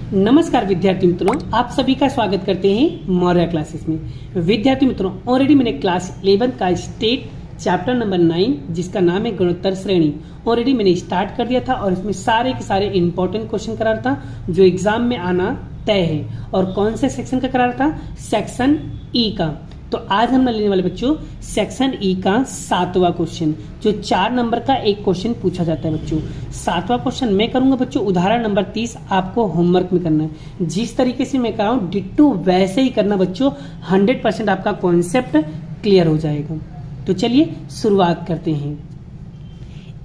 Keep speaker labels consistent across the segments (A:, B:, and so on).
A: नमस्कार विद्यार्थी मित्रों, आप सभी का स्वागत करते हैं मौर्य क्लासेस में। विद्यार्थी मित्रों, ऑलरेडी मैंने क्लास 11 का स्टेट चैप्टर नंबर 9 जिसका नाम है गुणोत्तर श्रेणी ऑलरेडी मैंने स्टार्ट कर दिया था और इसमें सारे के सारे इंपॉर्टेंट क्वेश्चन करा रहा था जो एग्जाम में आना तय है। और कौन से सेक्शन का करा रहा था? सेक्शन ई का। तो आज हम लेने वाले बच्चों सेक्शन ई का 7वां क्वेश्चन, जो 4 नंबर का एक क्वेश्चन पूछा जाता है बच्चों। 7वां क्वेश्चन मैं करूंगा बच्चों, उदाहरण नंबर 30 आपको होमवर्क में करना है। जिस तरीके से मैं कराऊं डिट्टो वैसे ही करना बच्चों, 100% आपका कॉन्सेप्ट क्लियर हो जाएगा। तो चलिए शुरुआत करते हैं।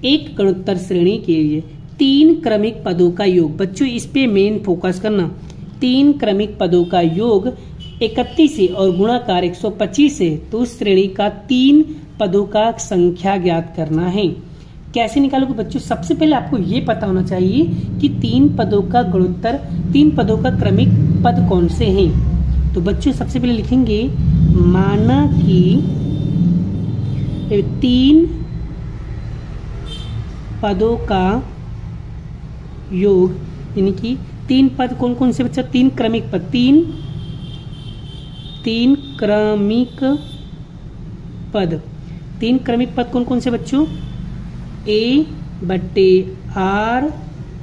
A: एक गुणोत्तर श्रेणी के लिए 3 क्रमिक पदों का योग, बच्चों इस पे मेन फोकस करना। 3 क्रमिक पदों का योग 31 से और गुणाकार 125 से, तो उस श्रेणी का 3 पदों का संख्या ज्ञात करना है। कैसे निकालोगे बच्चों? सबसे पहले आपको ये पता होना चाहिए कि 3 पदों का गुणोत्तर, 3 पदों का क्रमिक पद कौन से हैं। तो बच्चों सबसे पहले लिखेंगे माना कि 3 पदों का योग, यानी कि 3 पद कौन कौन से बच्चा? 3 क्रमिक पद, 3 क्रमिक पद। 3 क्रमिक पद कौन कौन से बच्चों? ए बट्टे आर,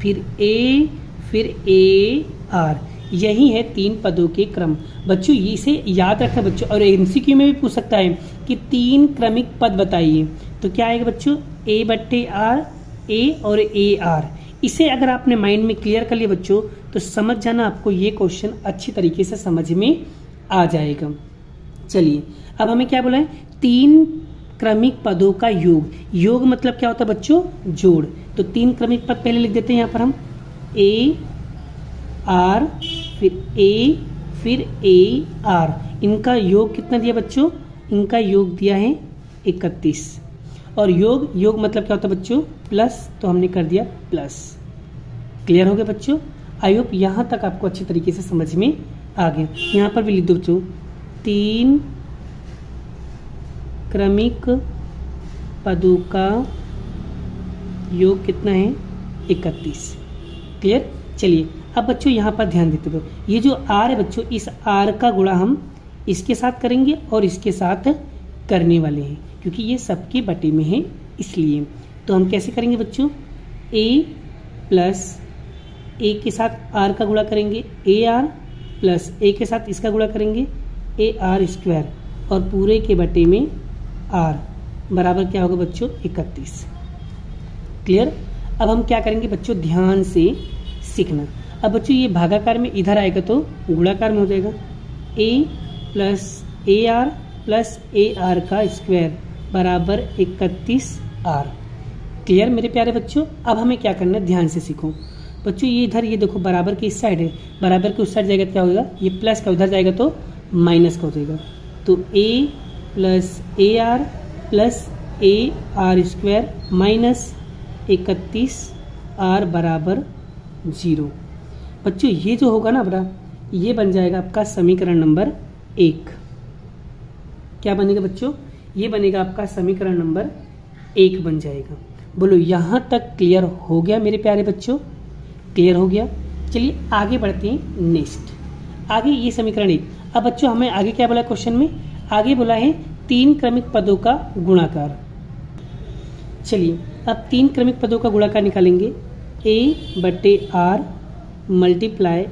A: फिर ए, फिर ए आर, यही है 3 पदों के क्रम। बच्चों इसे याद रखना बच्चों, और एमसीक्यू में भी पूछ सकता है कि 3 क्रमिक पद बताइए। तो क्या आएगा बच्चों? ए बट्टे आर, ए और ए आर। इसे अगर आपने माइंड में क्लियर कर लिया बच्चों, तो समझ जाना आपको ये क्वेश्चन अच्छी तरीके से समझ में आ जाएगा। चलिए अब हमें क्या बोला है? 3 क्रमिक पदों का योग। योग मतलब क्या होता है बच्चों? जोड़। तो 3 क्रमिक पद पहले लिख देते हैं यहाँ पर हम, ए आर, फिर ए आर। इनका योग कितना दिया बच्चों? इनका योग दिया है 31। और योग मतलब क्या होता है बच्चों? प्लस, तो हमने कर दिया प्लस। क्लियर हो गया बच्चों? आई होप यहां तक आपको अच्छी तरीके से समझ में आ गया। यहां पर भी लिख दो बच्चों 3 क्रमिक पदों का योग कितना है? 31। क्लियर? चलिए अब बच्चों यहां पर ध्यान देते हुए, ये जो आर है बच्चों, इस आर का गुणा हम इसके साथ करेंगे और इसके साथ करने वाले हैं, क्योंकि ये सबके बटे में है इसलिए। तो हम कैसे करेंगे बच्चों? ए प्लस ए के साथ आर का गुणा करेंगे, ए आर, प्लस ए के साथ इसका गुणा करेंगे, ए आर स्क्वायर, और पूरे के बटे में आर बराबर क्या होगा बच्चों? 31। क्लियर? अब हम क्या करेंगे बच्चों, ध्यान से सीखना। अब बच्चों ये भागाकार में इधर आएगा तो गुणाकार में हो जाएगा, A plus A R plus A R का स्क्वायर बराबर 31 आर। क्लियर मेरे प्यारे बच्चों? अब हमें क्या करना है, ध्यान से सीखो बच्चों। ये इधर, ये देखो बराबर की इस साइड है, बराबर के उस साइड जाएगा क्या होगा? ये प्लस का उधर जाएगा तो माइनस का हो जाएगा। तो A plus A R plus A R square minus 31 R बराबर 0। बच्चों ये जो होगा ना बड़ा, ये बन जाएगा आपका समीकरण नंबर 1। क्या बनेगा बच्चों? ये बनेगा आपका समीकरण नंबर 1 बन जाएगा। बोलो यहां तक क्लियर हो गया मेरे प्यारे बच्चों? क्लियर हो गया? चलिए आगे बढ़ते हैं। नेक्स्ट आगे ये समीकरण 1। अब बच्चों हमें आगे क्या बोला क्वेश्चन में? आगे बोला है 3 क्रमिक पदों का गुणाकार। चलिए अब 3 क्रमिक पदों का गुणाकार निकालेंगे। ए बट्टे आर मल्टीप्लाई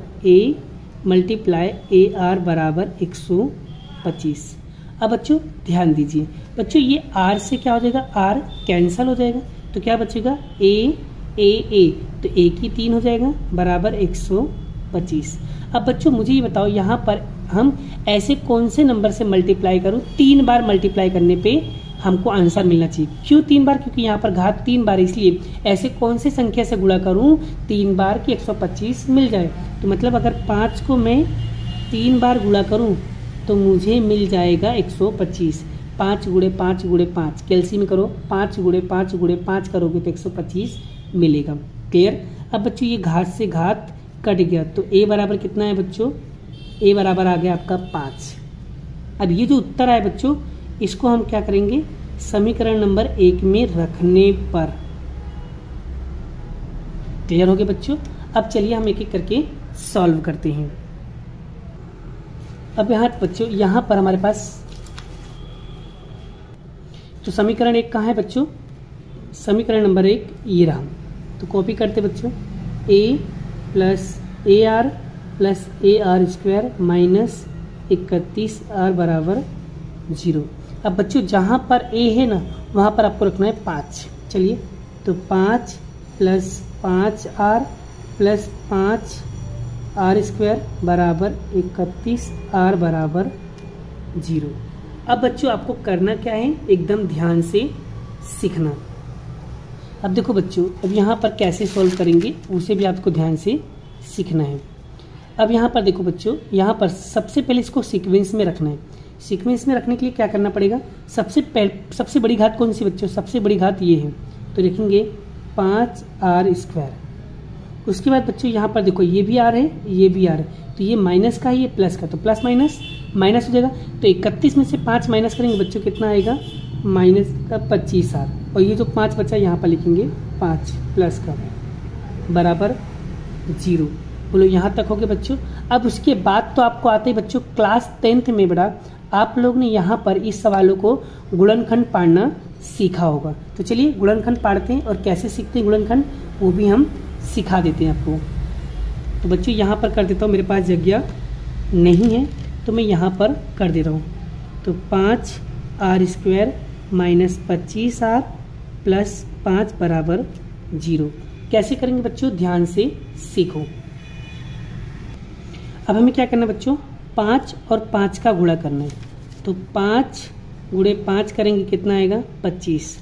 A: ए आर बराबर 125। अब बच्चों ध्यान दीजिए बच्चों, ये आर से क्या हो जाएगा? आर कैंसल हो जाएगा, तो क्या बचेगा? ए, तो ए की 3 हो जाएगा बराबर 125। अब बच्चों मुझे ये बताओ, यहाँ पर हम ऐसे कौन से नंबर से मल्टीप्लाई करूं? 3 बार मल्टीप्लाई करने पे हमको आंसर मिलना चाहिए। क्यों 3 बार? क्योंकि यहाँ पर घात 3 बार, इसलिए ऐसे कौन से संख्या से गुणा करूं 3 बार की 125 मिल जाए। तो मतलब अगर 5 को मैं 3 बार गुणा करूं तो मुझे मिल जाएगा 125। 5 गुणे 5 गुणे 5 कैलसी में करो, 5 गुणे 5 गुणे 5 करोगे तो 125 मिलेगा। क्लियर? अब बच्चों ये घात से घात कट गया, तो ए बराबर कितना है बच्चों? ए बराबर आ गया आपका 5। अब ये जो उत्तर आया बच्चों, इसको हम क्या करेंगे? समीकरण नंबर 1 में रखने पर। क्लियर हो गया बच्चों? अब चलिए हम एक एक करके सॉल्व करते हैं। अब यहाँ बच्चों यहाँ पर हमारे पास तो समीकरण 1 कहाँ है बच्चों? समीकरण नंबर 1 ये रहा। तो कॉपी करते बच्चों, a plus A R plus A R square minus 31r बराबर 0। अब बच्चों जहाँ पर a है ना वहाँ पर आपको रखना है 5। चलिए तो 5 plus 5r plus 5r square बराबर 31r बराबर 0। अब बच्चों आपको करना क्या है, एकदम ध्यान से सीखना। अब देखो बच्चों, अब यहाँ पर कैसे सॉल्व करेंगे उसे भी आपको ध्यान से सीखना है। अब यहाँ पर देखो बच्चों, यहाँ पर सबसे पहले इसको सीक्वेंस में रखना है। सीक्वेंस में रखने के लिए क्या करना पड़ेगा, सबसे बड़ी घात कौन सी बच्चों? सबसे बड़ी घात ये है, तो लिखेंगे 5r स्क्वायर। उसके बाद बच्चों यहाँ पर देखो ये भी r है, ये भी r है, तो ये माइनस का ये प्लस का, तो प्लस माइनस माइनस हो जाएगा। तो 31 में से 5 माइनस करेंगे बच्चों, कितना आएगा? माइनस का 25r। और ये जो 5 बचा यहाँ पर लिखेंगे 5 प्लस का बराबर 0। बोलो यहाँ तक हो गया बच्चों। अब उसके बाद तो आपको आते ही बच्चों क्लास 10th में बड़ा आप लोग ने यहाँ पर इस सवालों को गुणनखंड पढ़ना सीखा होगा। तो चलिए गुणनखंड पढ़ते हैं और कैसे सीखते हैं गुणनखंड वो भी हम सिखा देते हैं आपको। तो बच्चों यहाँ पर कर देता हूँ, मेरे पास जगह नहीं है तो मैं यहाँ पर कर दे रहा हूँ। तो 5r square minus 25r plus 5 बराबर 0। कैसे करेंगे बच्चों, ध्यान से सीखो। अब हमें क्या करना है बच्चों, 5 और 5 का गुणा करना है। तो 5 गुणे 5 करेंगे, कितना आएगा? 25।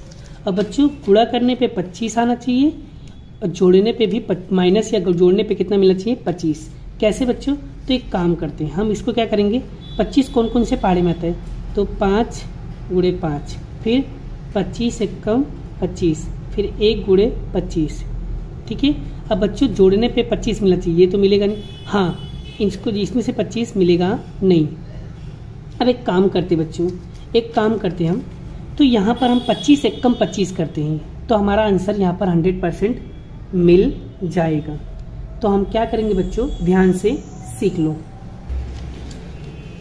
A: अब बच्चों गुणा करने पे 25 आना चाहिए और जोड़ने पे भी माइनस या जोड़ने पे कितना मिलना चाहिए? 25। कैसे बच्चों? तो एक काम करते हैं हम, इसको क्या करेंगे, 25 कौन कौन से पहाड़े में आता है? तो 5 गुणे 5, फिर 25 एकम 25, फिर 1 गुणे 25। ठीक है। अब बच्चों जोड़ने पे 25 मिलना चाहिए, ये तो मिलेगा नहीं। हाँ, इसको इसमें से 25 मिलेगा नहीं। अब एक काम करते बच्चों, एक काम करते हम, तो यहाँ पर हम 25 एकम 25 करते हैं तो हमारा आंसर यहाँ पर 100% मिल जाएगा। तो हम क्या करेंगे बच्चों, ध्यान से सीख लो।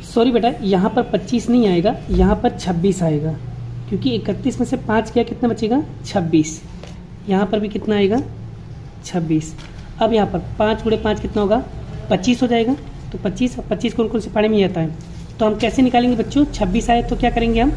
A: सॉरी बेटा, यहाँ पर 25 नहीं आएगा, यहाँ पर 26 आएगा, क्योंकि 31 में से 5 किया, कितना बचेगा? 26। यहाँ पर भी कितना आएगा? 26। अब यहाँ पर 5 गुणे 5 कितना होगा? 25 हो जाएगा। तो 25 कौन कौन से पढ़े में आता है, तो हम कैसे निकालेंगे बच्चों? 26 आए तो क्या करेंगे हम?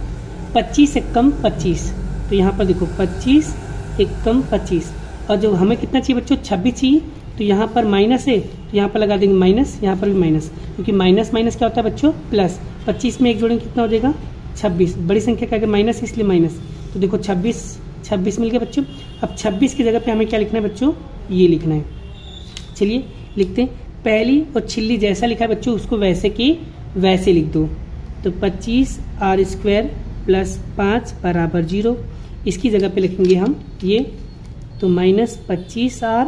A: 25 एकम 25। तो यहाँ पर देखो 25 एकम 25, और जो हमें कितना चाहिए बच्चों? 26 चाहिए। तो यहाँ पर माइनस है तो यहाँ पर लगा देंगे माइनस, यहाँ पर भी माइनस, क्योंकि माइनस माइनस क्या होता है बच्चों? प्लस। 25 में एक जोड़ेंगे कितना हो जाएगा? 26। बड़ी संख्या क्या है? माइनस, इसलिए माइनस। तो देखो 26 मिल गया बच्चों। अब 26 की जगह पे हमें क्या लिखना है बच्चों? ये लिखना है। चलिए लिखते हैं। पहली और छिल्ली जैसा लिखा है बच्चों उसको वैसे की वैसे लिख दो। तो 25r स्क्वायर प्लस 5 बराबर 0। इसकी जगह पे लिखेंगे हम ये, तो माइनस 25r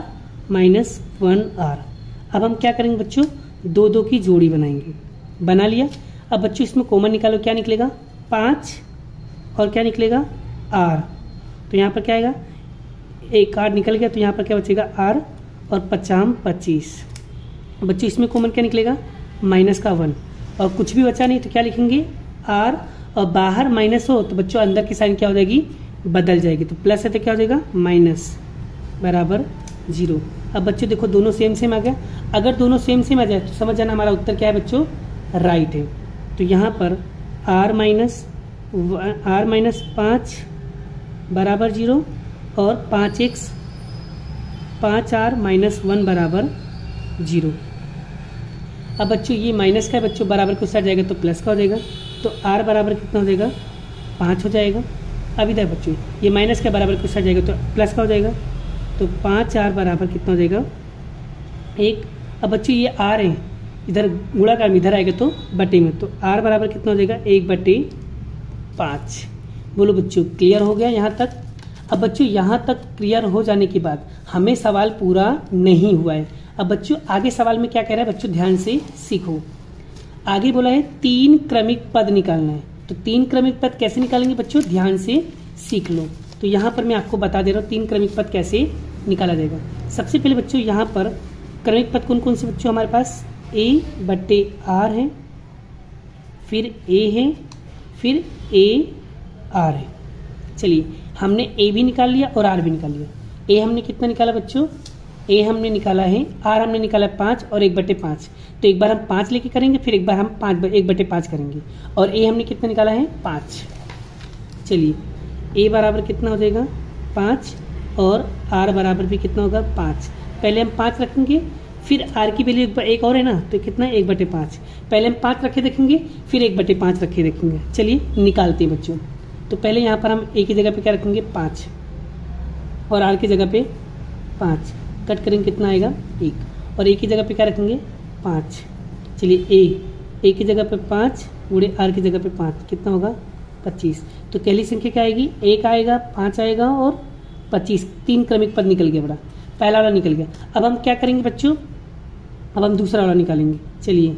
A: माइनस 1r। अब हम क्या करेंगे बच्चों? 2 की जोड़ी बनाएंगे। बना लिया। अब बच्चों इसमें कॉमन निकालो, क्या निकलेगा? 5 और क्या निकलेगा? r। तो यहाँ पर क्या आएगा? एक r निकल गया, तो यहाँ पर क्या बचेगा? r और 50 25। बच्चों इसमें कॉमन क्या निकलेगा? माइनस का 1, और कुछ भी बचा नहीं तो क्या लिखेंगे? r, और बाहर माइनस हो तो बच्चों अंदर की साइन क्या हो जाएगी? बदल जाएगी। तो प्लस है तो क्या हो जाएगा? माइनस बराबर 0। अब बच्चों देखो दोनों सेम सेम आ गया। अगर दोनों सेम सेम आ जाए तो समझ जाना हमारा उत्तर क्या है बच्चों? राइट है। तो यहाँ पर r माइनस 5 बराबर 0 और 5r माइनस 1 बराबर 0। अब बच्चों ये माइनस का है बच्चों, बराबर को साइड जाएगा तो प्लस का हो जाएगा। तो r बराबर कितना हो जाएगा? 5 हो जाएगा। अब इधर बच्चों ये माइनस का बराबर को साइड जाएगा तो प्लस का हो जाएगा। तो 5r बराबर कितना हो जाएगा? 1। अब बच्चों ये r है, इधर गुणा का इधर आएगा तो बटे में, तो r बराबर कितना हो जाएगा? 1/5। बोलो बच्चों क्लियर हो गया यहाँ तक? अब बच्चों यहाँ तक क्लियर हो जाने के बाद हमें सवाल पूरा नहीं हुआ है। अब बच्चों आगे सवाल में क्या कह रहा है बच्चों? ध्यान से सीखो। आगे बोला है 3 क्रमिक पद निकालना है। तो 3 क्रमिक पद कैसे निकालेंगे बच्चों? ध्यान से सीख लो। तो यहाँ पर मैं आपको बता दे रहा हूँ 3 क्रमिक पद कैसे निकाला जाएगा। सबसे पहले बच्चों यहाँ पर क्रमिक पद कौन कौन से बच्चों हमारे पास, ए बट्टे आर है, फिर ए है, फिर ए आर है। चलिए हमने ए भी निकाल लिया और आर भी निकाल लिया। ए हमने कितना निकाला बच्चों, ए हमने निकाला है, आर हमने निकाला 5 और 1/5। तो एक बार हम 5 लेके करेंगे, फिर एक बार हम 1/5 करेंगे, और ए हमने कितना निकाला है 5। चलिए ए बराबर कितना हो जाएगा 5 और आर बराबर भी कितना होगा 5। पहले हम 5 रखेंगे, फिर आर की वैल्यू एक और है ना, तो कितना 1/5। पहले हम 5 रखे देखेंगे, फिर 1/5 रखे देखेंगे। चलिए निकालते हैं बच्चों। तो पहले यहाँ पर हम ए की जगह पे क्या रखेंगे 5 और आर की जगह पे 5, कट करेंगे कितना आएगा 1, और ए की जगह पे क्या रखेंगे 5। चलिए ए की जगह पे 5 गुणे आर की जगह पे 5 कितना होगा 25। तो पहली संख्या क्या आएगी, 1 आएगा, 5 आएगा और 25। 3 क्रमिक पद निकल गया, बड़ा पहला वाला निकल गया। अब हम क्या करेंगे बच्चों, अब हम दूसरा वाला निकालेंगे। चलिए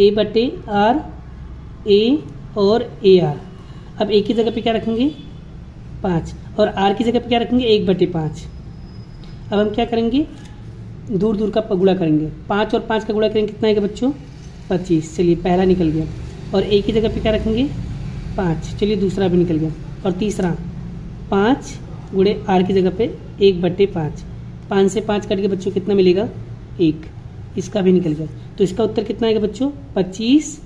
A: ए बटे आर, ए और ए आर। अब ए की जगह पे क्या रखेंगे 5 और आर की जगह पे क्या रखेंगे 1/5। अब हम क्या करेंगे, दूर दूर का गुणा करेंगे, 5 और 5 का गुणा करेंगे कितना आएगा बच्चों 25। चलिए पहला निकल गया, और ए की जगह पे क्या रखेंगे 5। चलिए दूसरा भी निकल गया, और तीसरा 5 गुणे आर की जगह पे 1/5। 5 से 5 कट के बच्चों कितना मिलेगा 1, इसका भी निकल गया। तो इसका उत्तर कितना आएगा बच्चों 25,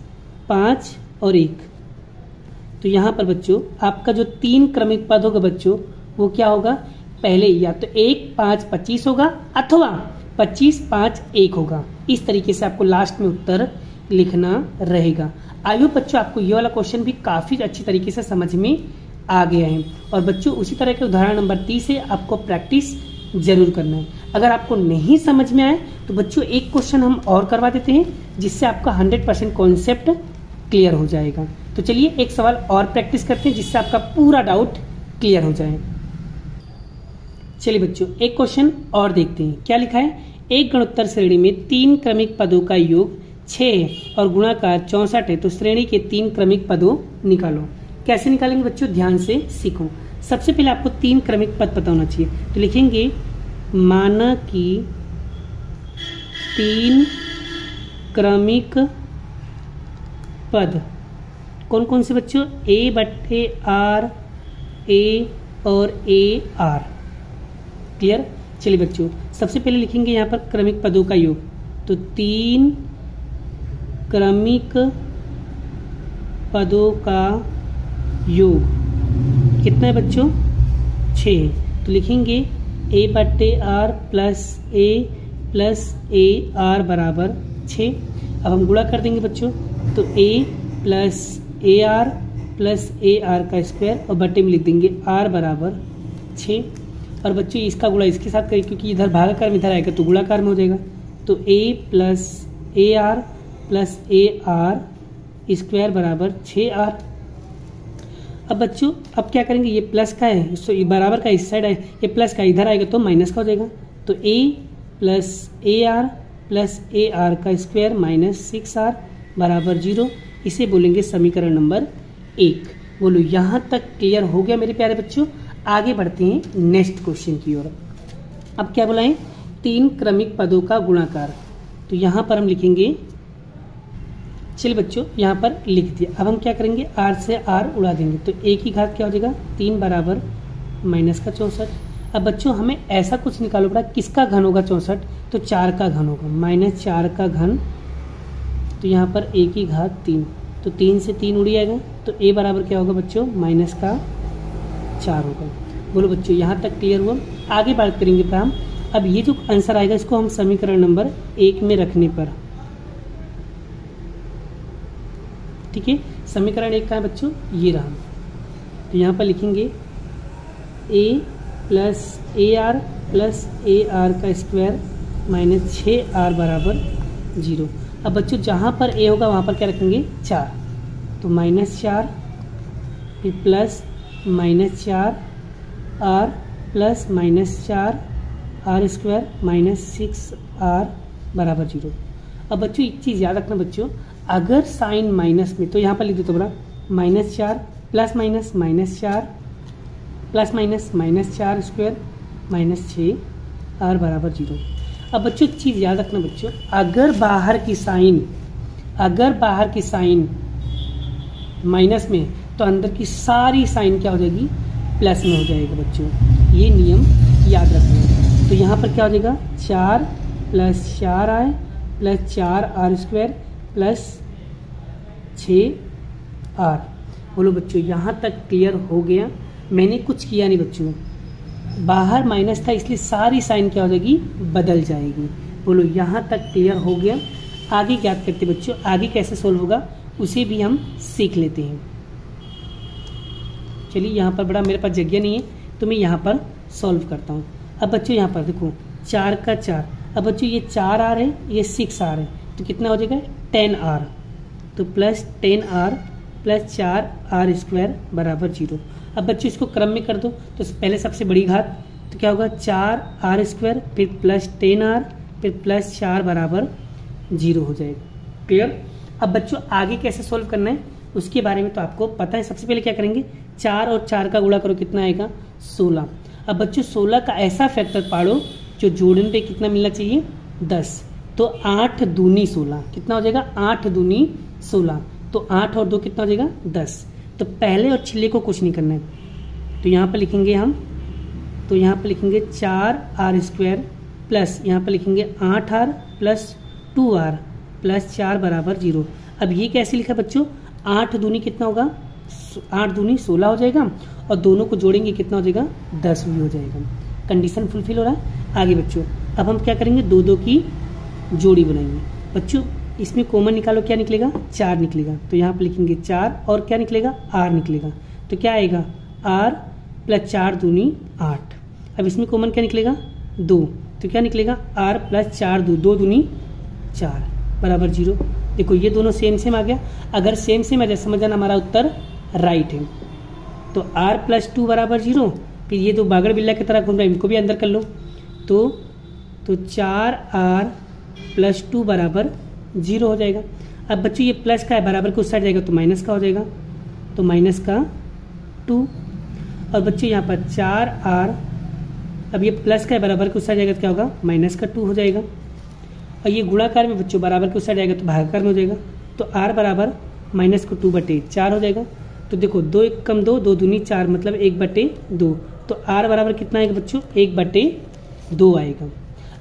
A: 5 और 1। तो यहाँ पर बच्चों आपका जो 3 क्रमिक पद होगा बच्चों वो क्या होगा, पहले या तो 1, 5, 25 होगा, अथवा 25, 5, 1 होगा। इस तरीके से आपको लास्ट में उत्तर लिखना रहेगा। आई होप बच्चों आपको ये वाला क्वेश्चन भी काफी अच्छी तरीके से समझ में आ गया है। और बच्चों उसी तरह के उदाहरण नंबर 30 से आपको प्रैक्टिस जरूर करना है। अगर आपको नहीं समझ में आए तो बच्चों एक क्वेश्चन हम और करवा देते हैं, जिससे आपका 100% कॉन्सेप्ट क्लियर हो जाएगा। तो चलिए एक सवाल और प्रैक्टिस करते हैं, जिससे आपका पूरा डाउट क्लियर हो जाए। चलिए बच्चों एक क्वेश्चन और देखते हैं क्या लिखा है। एक गुणोत्तर श्रेणी में 3 क्रमिक पदों का योग 6 है और गुणाकार 64 है, तो श्रेणी के 3 क्रमिक पदों निकालो। कैसे निकालेंगे बच्चों, ध्यान से सीखो। सबसे पहले आपको 3 क्रमिक पद पता होना चाहिए। तो लिखेंगे माना कि 3 क्रमिक पद कौन कौन से बच्चों, ए बट्टे आर, ए और ए आर। क्लियर। चलिए बच्चों सबसे पहले लिखेंगे यहाँ पर क्रमिक पदों का योग। तो 3 क्रमिक पदों का योग कितना है बच्चों 6। तो लिखेंगे ए बट्टे आर प्लस ए आर बराबर 6। अब हम गुणा कर देंगे बच्चों, तो ए प्लस ए आर का स्क्वायर और बट्टे में लिख देंगे आर बराबर 6। और बच्चों इसका गुणा इसके साथ करें, क्योंकि इधर भागाकार में इधर आएगा तो गुणाकार में हो जाएगा। तो A plus A R square बराबर 6r। अब बच्चों अब क्या करेंगे, ये प्लस का है तो ये बराबर का इस साइड है, ये प्लस का इधर आएगा तो माइनस का हो जाएगा। तो a प्लस ए आर का स्क्वायर माइनस 6r बराबर 0। इसे बोलेंगे समीकरण नंबर 1। बोलो यहाँ तक क्लियर हो गया मेरे प्यारे बच्चों। आगे बढ़ते हैं नेक्स्ट क्वेश्चन की ओर। अब क्या बोला है, 3 क्रमिक पदों का गुणाकार। तो यहाँ पर हम लिखेंगे, चलिए बच्चों यहाँ पर लिख दिया। अब हम क्या करेंगे, r से r उड़ा देंगे तो a की घात क्या हो जाएगा 3 बराबर माइनस का 64। अब बच्चों हमें ऐसा कुछ निकालो बड़ा, किसका घन होगा 64, तो 4 का घन होगा, माइनस 4 का घन। तो यहाँ पर a की घात 3, तो 3 से 3 उड़ जाएगा तो a बराबर क्या होगा बच्चों माइनस का 4 होगा। बोलो बच्चों यहाँ तक क्लियर हुआ। आगे बात करेंगे पर हम, अब ये जो आंसर आएगा इसको हम समीकरण नंबर 1 में रखने पर, ठीक है। समीकरण 1 का है बच्चों ये रहा। तो यहाँ पर लिखेंगे a प्लस ए आर का स्क्वायर माइनस 6r बराबर 0। अब बच्चों जहाँ पर a होगा वहाँ पर क्या रखेंगे 4, तो माइनस 4 फिर plus minus 4r plus minus 4r square minus 6r बराबर 0। अब बच्चों एक चीज़ याद रखना बच्चों, अगर साइन माइनस में, तो यहाँ पर लिख दो तो बड़ा minus 4 plus minus minus 4 plus minus minus 4 square minus 6r बराबर 0। अब बच्चों एक चीज याद रखना बच्चों, अगर बाहर की साइन माइनस में तो अंदर की सारी साइन क्या हो जाएगी, प्लस में हो जाएगा बच्चों। ये नियम याद रखना। तो यहाँ पर क्या हो जाएगा, 4 + 4i + 4r² + 6r। बोलो बच्चों यहाँ तक क्लियर हो गया? मैंने कुछ किया नहीं बच्चों, बाहर माइनस था इसलिए सारी साइन क्या हो जाएगी, बदल जाएगी। बोलो यहाँ तक क्लियर हो गया? आगे क्या करते बच्चों, आगे कैसे सोल्व होगा उसे भी हम सीख लेते हैं। चलिए यहाँ पर बड़ा मेरे पास जगह नहीं है तो मैं यहाँ पर सॉल्व करता हूँ। अब बच्चों यहाँ पर देखो 4 का 4, अब बच्चों ये 4r है, ये 6r है, तो कितना हो जाएगा 10r। तो +10r + 4r² = 0। अब बच्चों इसको क्रम में कर दो, तो पहले सबसे बड़ी घात तो क्या होगा 4r², फिर +10r, फिर +4 = 0 हो जाएगा। क्लियर? अब बच्चों आगे कैसे सोल्व करना है उसके बारे में तो आपको पता है। सबसे पहले क्या करेंगे, 4 और 4 का गुणा करो, कितना आएगा 16। अब बच्चों 16 का ऐसा फैक्टर पाड़ो जो जोड़ने पे कितना मिलना चाहिए 10। तो 8 दूनी 16, कितना हो जाएगा 8 दूनी 16। तो 8 और 2 कितना हो जाएगा 10। तो पहले और छिले को कुछ नहीं करना है, तो यहाँ पर लिखेंगे हम, तो यहाँ पर लिखेंगे 4r² प्लस यहाँ पर लिखेंगे 8r + 2r + 4 = 0। अब ये कैसे लिखा बच्चों, 8 दूनी कितना होगा 8 दूनी 16 हो जाएगा, और दोनों को जोड़ेंगे कितना हो जाएगा 10 भी हो जाएगा। कंडीशन फुलफिल हो रहा है। आगे बच्चों अब हम क्या करेंगे, 2 की जोड़ी बनाएंगे। बच्चों इसमें कॉमन निकालो, क्या निकलेगा 4 निकलेगा, तो यहाँ पर लिखेंगे 4 और क्या निकलेगा r निकलेगा, तो क्या आएगा r + 4 दूनी 8। अब इसमें कॉमन क्या निकलेगा 2, तो क्या निकलेगा r + 4 2 दूनी 4 = 0। देखो ये दोनों सेम आ गया। अगर सेम आ जाए समझ जाना हमारा उत्तर राइट है। तो r + 2 = 0। फिर ये दो बागड़ बिल्ला की तरह घूम रहा है, इनको भी अंदर कर लो। तो 4r + 2 = 0 हो जाएगा। अब बच्चों ये प्लस का है, बराबर को उस साइड जाएगा तो माइनस का हो जाएगा, तो -2। और बच्चों यहाँ पर 4r, अब ये प्लस का है, बराबर को उस साइड जाएगा तो क्या होगा -2 हो जाएगा। और ये गुणाकार में बच्चों बराबर के उस साइड जाएगा तो भागाकार में हो जाएगा, तो r = -2/4 हो जाएगा। तो देखो 2 × 1 = 2, 2 दूनी 4 मतलब 1/2। तो r बराबर कितना आएगा बच्चों 1/2 आएगा।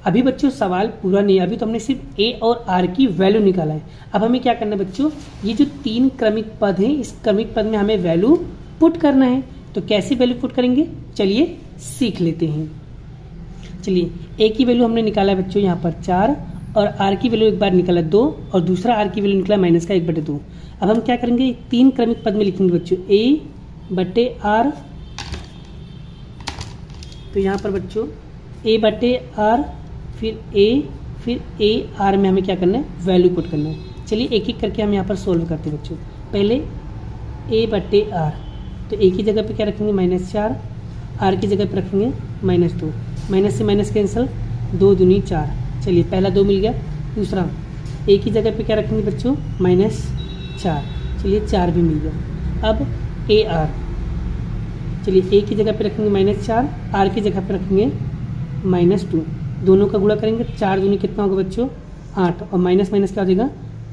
A: अभी बच्चों सवाल पूरा नहीं है, अभी तो हमने सिर्फ a और r की वैल्यू निकाला है। अब हमें क्या करना है बच्चों, ये जो 3 क्रमिक पद हैं इस क्रमिक पद में हमें वैल्यू पुट करना है। तो कैसे वैल्यू पुट करेंगे चलिए सीख लेते हैं। चलिए a की वैल्यू हमने निकाला है बच्चों यहाँ पर 4, और r की वैल्यू एक बार निकाला 2, और दूसरा r की वैल्यू निकला -1/2। अब हम क्या करेंगे 3 क्रमिक पद में लिखेंगे बच्चों a/r। तो यहाँ पर बच्चों a/r, फिर a/r में हमें क्या करना है वैल्यू पुट करना है। चलिए एक एक करके हम यहाँ पर सोल्व करते हैं बच्चों। पहले a/r, तो a की जगह पे क्या रखेंगे -4, r की जगह पे रखेंगे -2, माइनस से माइनस कैंसिल, 2 दूनी 4। चलिए पहला 2 मिल गया। दूसरा a की जगह पे क्या रखेंगे बच्चों -4, चलिए 4 भी मिल गया। अब ar, चलिए a की जगह पे रखेंगे -4, r की जगह पे रखेंगे -2, दोनों का गुणा करेंगे, 4 दूनी कितना होगा बच्चों 8, और माइनस क्या हो जाएगा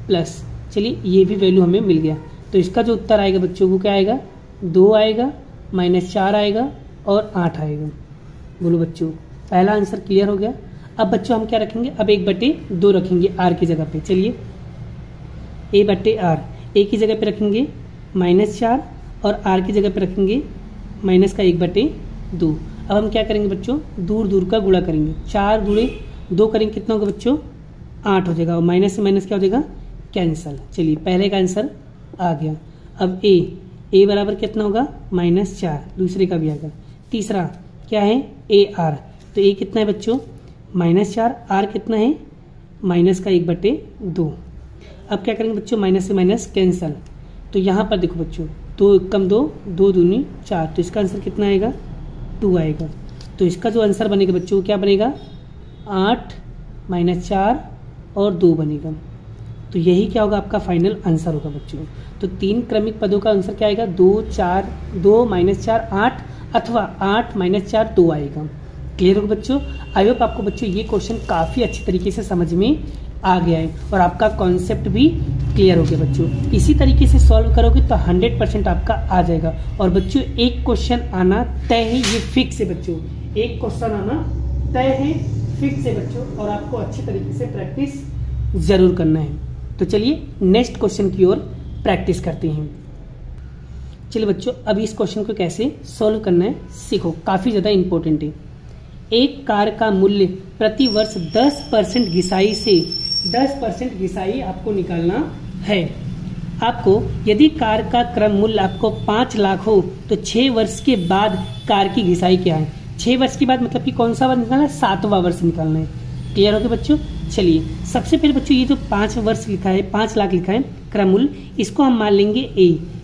A: प्लस। चलिए ये भी वैल्यू हमें मिल गया। तो इसका जो उत्तर आएगा बच्चों वो क्या आएगा 2 आएगा, -4 आएगा और 8 आएगा। बोलो बच्चों पहला आंसर क्लियर हो गया। अब बच्चों हम क्या रखेंगे, अब 1/2 रखेंगे r की जगह पे। चलिए a/r, a की जगह पे रखेंगे -4 और r की जगह पे रखेंगे -1/2। अब हम क्या करेंगे बच्चों दूर का गुणा करेंगे, 4 दूरे 2 करेंगे कितना होगा बच्चों 8 हो जाएगा, और माइनस से माइनस क्या हो जाएगा कैंसल। चलिए पहले का आंसर आ गया। अब a बराबर कितना होगा -4, दूसरे का भी आ गया। तीसरा क्या है ar, तो a कितना है बच्चों -4, r कितना है -1/2। अब क्या करेंगे बच्चों माइनस से माइनस कैंसल, तो यहाँ पर देखो बच्चों 2 × 1 = 2, 2 दूनी 4, तो इसका आंसर कितना आएगा 2 आएगा। तो इसका जो आंसर बनेगा बच्चों वो क्या बनेगा 8 -4 और 2 बनेगा। तो यही क्या होगा आपका फाइनल आंसर होगा बच्चों। तो 3 क्रमिक पदों का आंसर क्या आएगा 2 -4 8, अथवा 8 -4 2 आएगा। क्लियर हो बच्चों? आई होप आपको बच्चों ये क्वेश्चन काफी अच्छी तरीके से समझ में आ गया है और आपका कॉन्सेप्ट भी क्लियर हो गया बच्चों। इसी तरीके से सॉल्व करोगे तो 100% आपका आ जाएगा। और बच्चों एक क्वेश्चन आना तय है, ये फिक्स है बच्चों, एक क्वेश्चन आना तय है, फिक्स है बच्चों, और आपको अच्छी तरीके से प्रैक्टिस जरूर करना है। तो चलिए नेक्स्ट क्वेश्चन की ओर प्रैक्टिस करते हैं। चलिए बच्चों, अब इस क्वेश्चन को कैसे सॉल्व करना है सीखो, काफी ज्यादा इंपॉर्टेंट है। एक कार का मूल्य प्रति वर्ष 10% घिसाई से 10% घिसाई आपको निकालना है। आपको यदि कार का क्रम मूल्य आपको 5 लाख हो तो 6 वर्ष के बाद कार की घिसाई क्या है? 6 वर्ष के बाद मतलब कि कौन सा वर्ष निकालना है? 7वां वर्ष निकालना है। क्लियर हो गया बच्चों? चलिए सबसे पहले बच्चों ये जो 5 वर्ष लिखा है, 5 लाख लिखा है क्रम मूल्य, इसको हम मान लेंगे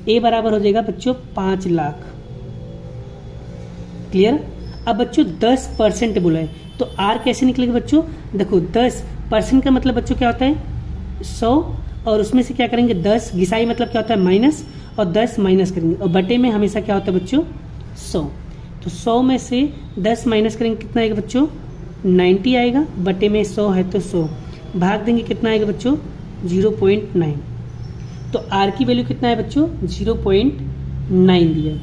A: ए बराबर हो जाएगा बच्चों 5 लाख। क्लियर? अब बच्चों 10% बोला है तो आर कैसे निकलेगा बच्चों? देखो 10% का मतलब बच्चों क्या होता है? 100, और उसमें से क्या करेंगे 10, घिसाई मतलब क्या होता है? माइनस, और 10 माइनस करेंगे, और बटे में हमेशा क्या होता है बच्चों? 100। तो 100 में से 10 माइनस करेंगे, कितना आएगा बच्चों? 90 आएगा, बटे में 100 है तो 100, भाग देंगे, कितना आएगा बच्चों? 0.9। तो आर की वैल्यू कितना है बच्चों? 0.9 दिया।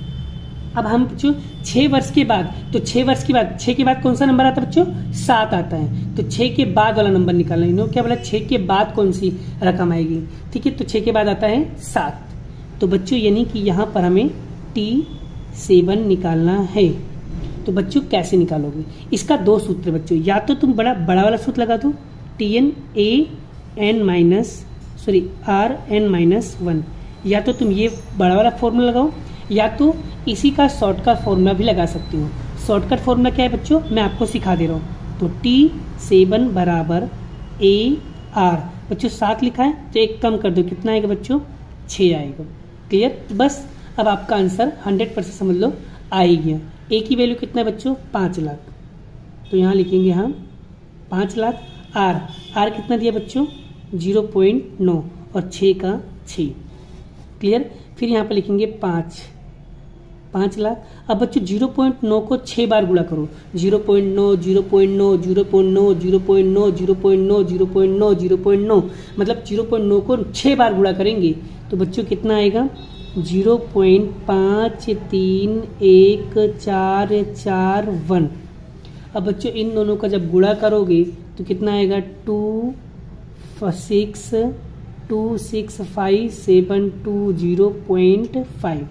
A: अब हम बच्चों 6 वर्ष के बाद, तो 6 वर्ष के बाद, 6 के बाद कौन सा नंबर आता है बच्चों? 7 आता है। तो 6 के बाद वाला नंबर निकालना है। क्या बोला? 6 के बाद कौन सी रकम आएगी? ठीक है, तो 6 के बाद आता है 7। तो बच्चों यानी कि यहाँ पर हमें T7 निकालना है। तो बच्चों कैसे निकालोगे? इसका 2 सूत्र है बच्चों। या तो तुम बड़ा वाला सूत्र लगा दो, RN-1, या तो तुम ये बड़ा वाला फॉर्मूला लगाओ, या तो इसी का शॉर्टकट फॉर्मूला भी लगा सकती हो। शॉर्टकट फॉर्मूला क्या है बच्चों? मैं आपको सिखा दे रहा हूँ। तो T7 बराबर AR, बच्चों 7 लिखा है तो एक कम कर दो, कितना आएगा बच्चों? 6 आएगा। क्लियर? बस अब आपका आंसर 100% समझ लो आ ही गया। ए की वैल्यू कितना है बच्चों? 5 लाख। तो यहाँ लिखेंगे हम 5 लाख। आर कितना दिया बच्चों? 0.9, और 6 का 6। क्लियर? फिर यहाँ पर लिखेंगे 5 लाख। अब बच्चों 0.9 को 6 बार गुणा करो, 0.9, 0.9, 0.9, 0.9, 0.9, 0.9, 0.9, मतलब 0.9 को 6 बार गुणा करेंगे तो बच्चों कितना आएगा? 0.531441। अब बच्चों इन दोनों का जब गुणा करोगे तो कितना आएगा? 2626572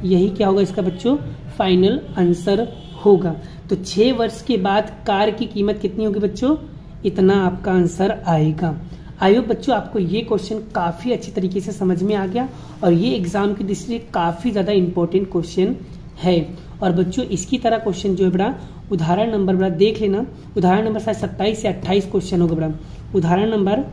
A: यही क्या होगा इसका बच्चों? फाइनल आंसर होगा। तो 6 वर्ष के बाद कार की कीमत कितनी होगी बच्चों? इतना आपका आंसर आएगा। आई होप बच्चों आपको ये क्वेश्चन काफी अच्छी तरीके से समझ में आ गया, और ये एग्जाम की दृष्टि से काफी ज्यादा इंपॉर्टेंट क्वेश्चन है। और बच्चों इसकी तरह क्वेश्चन जो है बड़ा उदाहरण नंबर बड़ा देख लेना, उदाहरण नंबर शायद 27 या 28 क्वेश्चन होगा बड़ा, उदाहरण नंबर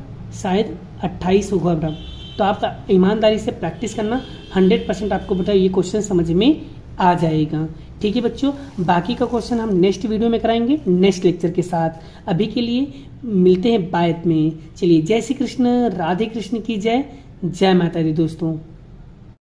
A: शायद 28 होगा बड़ा। तो आप ईमानदारी से प्रैक्टिस करना, 100% आपको बेटा ये क्वेश्चन समझ में आ जाएगा। ठीक है बच्चों, बाकी का क्वेश्चन हम नेक्स्ट वीडियो में कराएंगे नेक्स्ट लेक्चर के साथ। अभी के लिए मिलते हैं बाद में। चलिए, जय श्री कृष्ण, राधे कृष्ण की जय, जय माता दी दोस्तों।